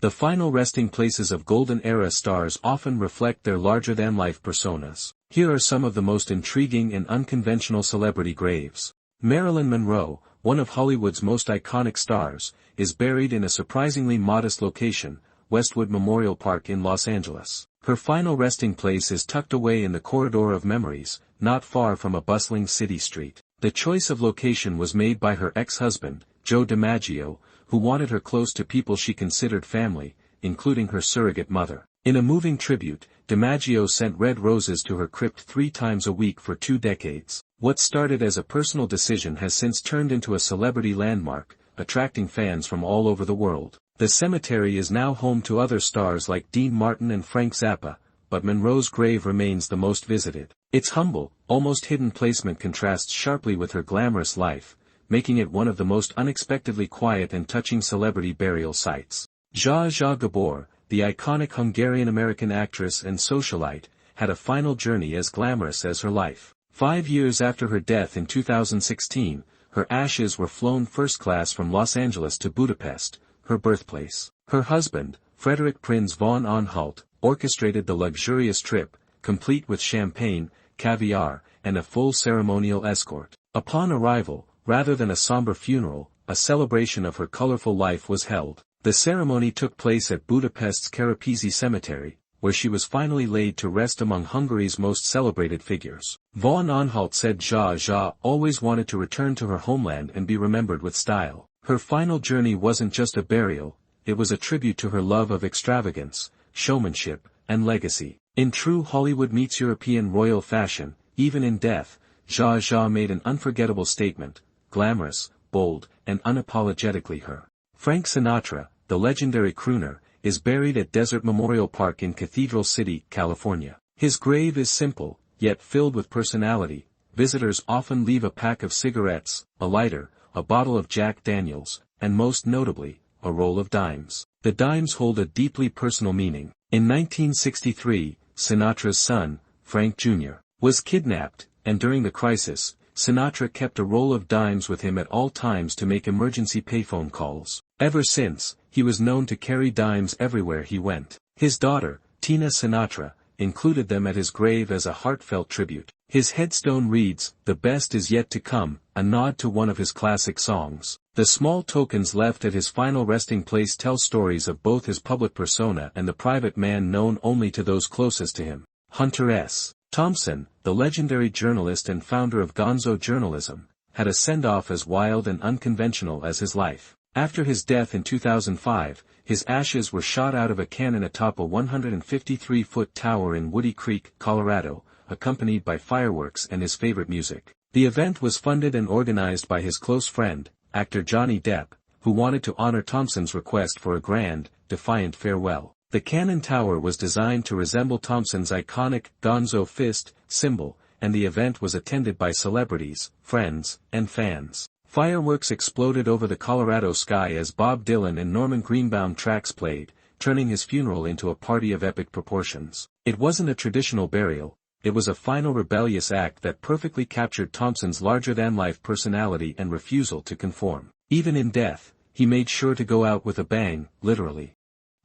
The final resting places of golden-era stars often reflect their larger-than-life personas. Here are some of the most intriguing and unconventional celebrity graves. Marilyn Monroe, one of Hollywood's most iconic stars, is buried in a surprisingly modest location, Westwood Memorial Park in Los Angeles. Her final resting place is tucked away in the Corridor of Memories, not far from a bustling city street. The choice of location was made by her ex-husband, Joe DiMaggio, who wanted her close to people she considered family, including her surrogate mother. In a moving tribute, DiMaggio sent red roses to her crypt 3 times a week for 2 decades. What started as a personal decision has since turned into a celebrity landmark, attracting fans from all over the world. The cemetery is now home to other stars like Dean Martin and Frank Zappa, but Monroe's grave remains the most visited. Its humble, almost hidden placement contrasts sharply with her glamorous life, making it one of the most unexpectedly quiet and touching celebrity burial sites. Zsa Gabor, the iconic Hungarian-American actress and socialite, had a final journey as glamorous as her life. 5 years after her death in 2016, her ashes were flown first class from Los Angeles to Budapest, her birthplace. Her husband, Frederick Prinz von Anhalt, orchestrated the luxurious trip, complete with champagne, caviar, and a full ceremonial escort. Upon arrival, rather than a somber funeral, a celebration of her colorful life was held. The ceremony took place at Budapest's Kerepesi Cemetery, where she was finally laid to rest among Hungary's most celebrated figures. Von Anhalt said Zsa always wanted to return to her homeland and be remembered with style. Her final journey wasn't just a burial, it was a tribute to her love of extravagance, showmanship, and legacy. In true Hollywood meets European royal fashion, even in death, Zsa made an unforgettable statement, glamorous, bold, and unapologetically her. Frank Sinatra, the legendary crooner, is buried at Desert Memorial Park in Cathedral City, California. His grave is simple, yet filled with personality. Visitors often leave a pack of cigarettes, a lighter, a bottle of Jack Daniels, and most notably, a roll of dimes. The dimes hold a deeply personal meaning. In 1963, Sinatra's son, Frank Jr., was kidnapped, and during the crisis, Sinatra kept a roll of dimes with him at all times to make emergency payphone calls. Ever since, he was known to carry dimes everywhere he went. His daughter, Tina Sinatra, included them at his grave as a heartfelt tribute. His headstone reads, "The best is yet to come," a nod to one of his classic songs. The small tokens left at his final resting place tell stories of both his public persona and the private man known only to those closest to him. Hunter S. Thompson, the legendary journalist and founder of Gonzo Journalism, had a send-off as wild and unconventional as his life. After his death in 2005, his ashes were shot out of a cannon atop a 153-foot tower in Woody Creek, Colorado, accompanied by fireworks and his favorite music. The event was funded and organized by his close friend, actor Johnny Depp, who wanted to honor Thompson's request for a grand, defiant farewell. The cannon tower was designed to resemble Thompson's iconic Gonzo fist symbol, and the event was attended by celebrities, friends, and fans. Fireworks exploded over the Colorado sky as Bob Dylan and Norman Greenbaum tracks played, turning his funeral into a party of epic proportions. It wasn't a traditional burial, it was a final rebellious act that perfectly captured Thompson's larger-than-life personality and refusal to conform. Even in death, he made sure to go out with a bang, literally.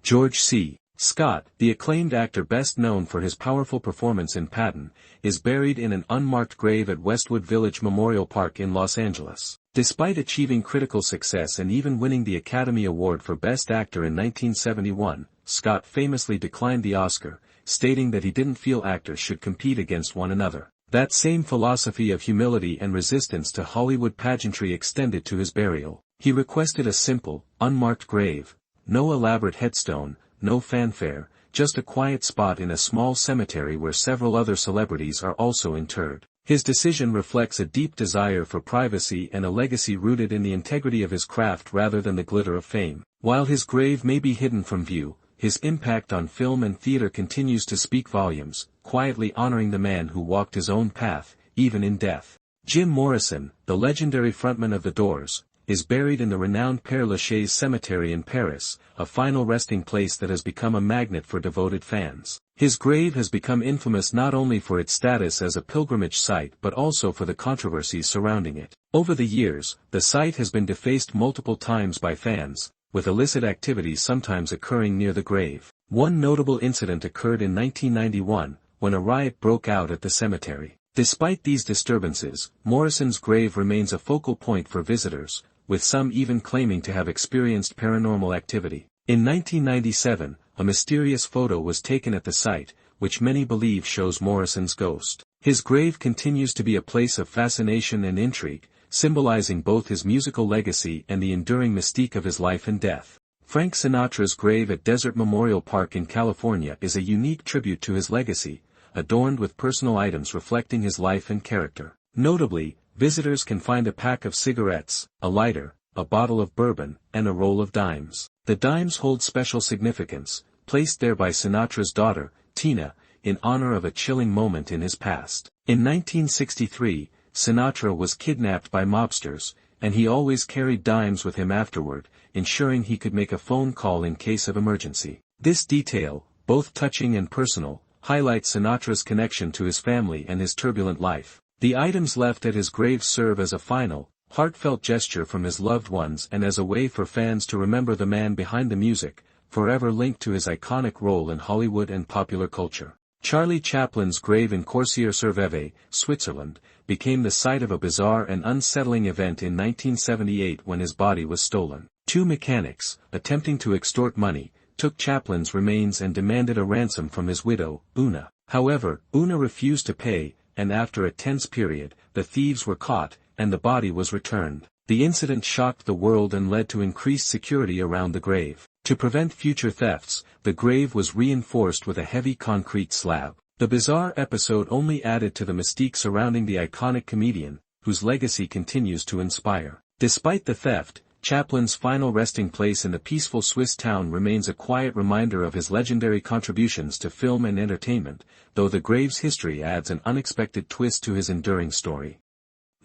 George C. Scott, the acclaimed actor best known for his powerful performance in Patton, is buried in an unmarked grave at Westwood Village Memorial Park in Los Angeles. Despite achieving critical success and even winning the Academy Award for Best Actor in 1971, Scott famously declined the Oscar, stating that he didn't feel actors should compete against one another. That same philosophy of humility and resistance to Hollywood pageantry extended to his burial. He requested a simple, unmarked grave, no elaborate headstone, no fanfare, just a quiet spot in a small cemetery where several other celebrities are also interred. His decision reflects a deep desire for privacy and a legacy rooted in the integrity of his craft rather than the glitter of fame. While his grave may be hidden from view, his impact on film and theater continues to speak volumes, quietly honoring the man who walked his own path, even in death. Jim Morrison, the legendary frontman of The Doors, is buried in the renowned Père Lachaise Cemetery in Paris, a final resting place that has become a magnet for devoted fans. His grave has become infamous not only for its status as a pilgrimage site but also for the controversies surrounding it. Over the years, the site has been defaced multiple times by fans, with illicit activities sometimes occurring near the grave. One notable incident occurred in 1991, when a riot broke out at the cemetery. Despite these disturbances, Morrison's grave remains a focal point for visitors, with some even claiming to have experienced paranormal activity. In 1997, a mysterious photo was taken at the site, which many believe shows Morrison's ghost. His grave continues to be a place of fascination and intrigue, symbolizing both his musical legacy and the enduring mystique of his life and death. Frank Sinatra's grave at Desert Memorial Park in California is a unique tribute to his legacy, adorned with personal items reflecting his life and character. Notably, visitors can find a pack of cigarettes, a lighter, a bottle of bourbon, and a roll of dimes. The dimes hold special significance, placed there by Sinatra's daughter, Tina, in honor of a chilling moment in his past. In 1963, Sinatra was kidnapped by mobsters, and he always carried dimes with him afterward, ensuring he could make a phone call in case of emergency. This detail, both touching and personal, highlights Sinatra's connection to his family and his turbulent life. The items left at his grave serve as a final, heartfelt gesture from his loved ones and as a way for fans to remember the man behind the music, forever linked to his iconic role in Hollywood and popular culture. Charlie Chaplin's grave in Coursier-sur-Vevey, Switzerland, became the site of a bizarre and unsettling event in 1978 when his body was stolen. Two mechanics, attempting to extort money, took Chaplin's remains and demanded a ransom from his widow, Una. However, Una refused to pay, and after a tense period, the thieves were caught, and the body was returned. The incident shocked the world and led to increased security around the grave. To prevent future thefts, the grave was reinforced with a heavy concrete slab. The bizarre episode only added to the mystique surrounding the iconic comedian, whose legacy continues to inspire. Despite the theft, Chaplin's final resting place in the peaceful Swiss town remains a quiet reminder of his legendary contributions to film and entertainment, though the grave's history adds an unexpected twist to his enduring story.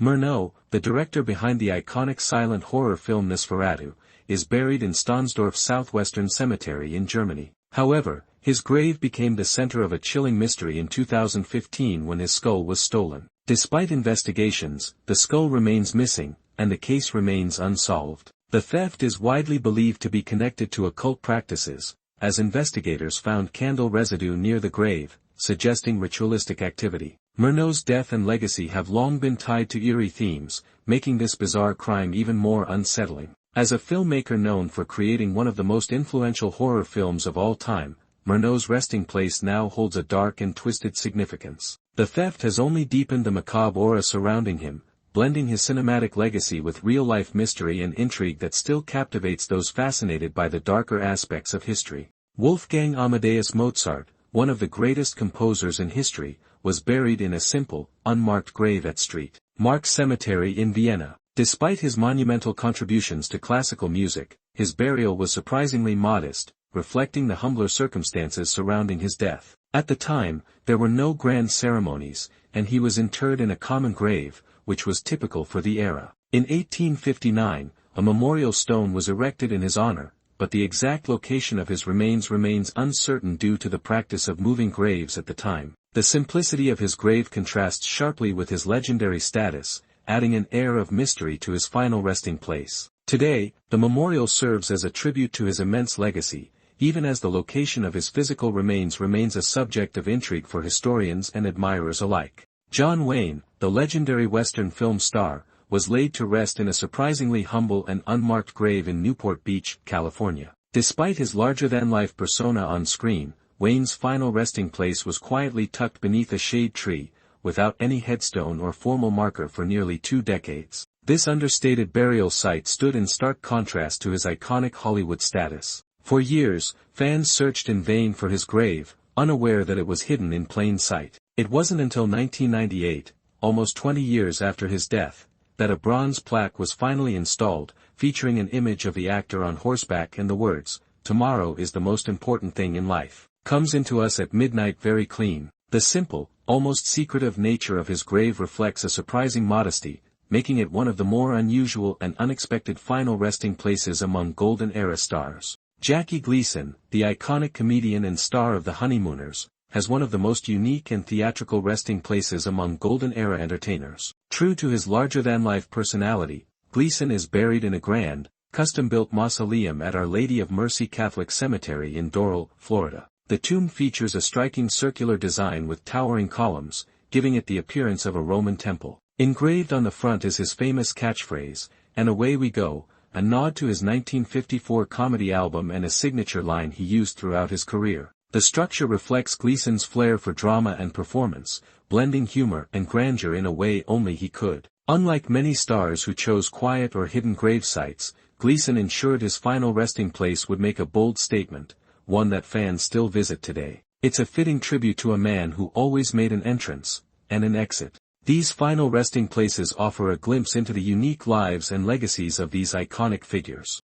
Murnau, the director behind the iconic silent horror film Nosferatu, is buried in Stahnsdorf Southwestern Cemetery in Germany. However, his grave became the center of a chilling mystery in 2015 when his skull was stolen. Despite investigations, the skull remains missing, and the case remains unsolved. The theft is widely believed to be connected to occult practices, as investigators found candle residue near the grave, suggesting ritualistic activity. Murnau's death and legacy have long been tied to eerie themes, making this bizarre crime even more unsettling. As a filmmaker known for creating one of the most influential horror films of all time, Murnau's resting place now holds a dark and twisted significance. The theft has only deepened the macabre aura surrounding him, blending his cinematic legacy with real-life mystery and intrigue that still captivates those fascinated by the darker aspects of history. Wolfgang Amadeus Mozart, one of the greatest composers in history, was buried in a simple, unmarked grave at St. Mark's Cemetery in Vienna. Despite his monumental contributions to classical music, his burial was surprisingly modest, reflecting the humbler circumstances surrounding his death. At the time, there were no grand ceremonies, and he was interred in a common grave, which was typical for the era. In 1859, a memorial stone was erected in his honor, but the exact location of his remains remains uncertain due to the practice of moving graves at the time. The simplicity of his grave contrasts sharply with his legendary status, adding an air of mystery to his final resting place. Today, the memorial serves as a tribute to his immense legacy, even as the location of his physical remains remains a subject of intrigue for historians and admirers alike. John Wayne, the legendary Western film star, was laid to rest in a surprisingly humble and unmarked grave in Newport Beach, California. Despite his larger-than-life persona on screen, Wayne's final resting place was quietly tucked beneath a shade tree, without any headstone or formal marker for nearly 2 decades. This understated burial site stood in stark contrast to his iconic Hollywood status. For years, fans searched in vain for his grave, unaware that it was hidden in plain sight. It wasn't until 1998, almost 20 years after his death, that a bronze plaque was finally installed, featuring an image of the actor on horseback and the words, "Tomorrow is the most important thing in life. Comes into us at midnight very clean." The simple, almost secretive nature of his grave reflects a surprising modesty, making it one of the more unusual and unexpected final resting places among Golden Era stars. Jackie Gleason, the iconic comedian and star of The Honeymooners, has one of the most unique and theatrical resting places among Golden Era entertainers. True to his larger-than-life personality, Gleason is buried in a grand, custom-built mausoleum at Our Lady of Mercy Catholic Cemetery in Doral, Florida. The tomb features a striking circular design with towering columns, giving it the appearance of a Roman temple. Engraved on the front is his famous catchphrase, "And away we go," a nod to his 1954 comedy album and a signature line he used throughout his career. The structure reflects Gleason's flair for drama and performance, blending humor and grandeur in a way only he could. Unlike many stars who chose quiet or hidden grave sites, Gleason ensured his final resting place would make a bold statement, one that fans still visit today. It's a fitting tribute to a man who always made an entrance, and an exit. These final resting places offer a glimpse into the unique lives and legacies of these iconic figures.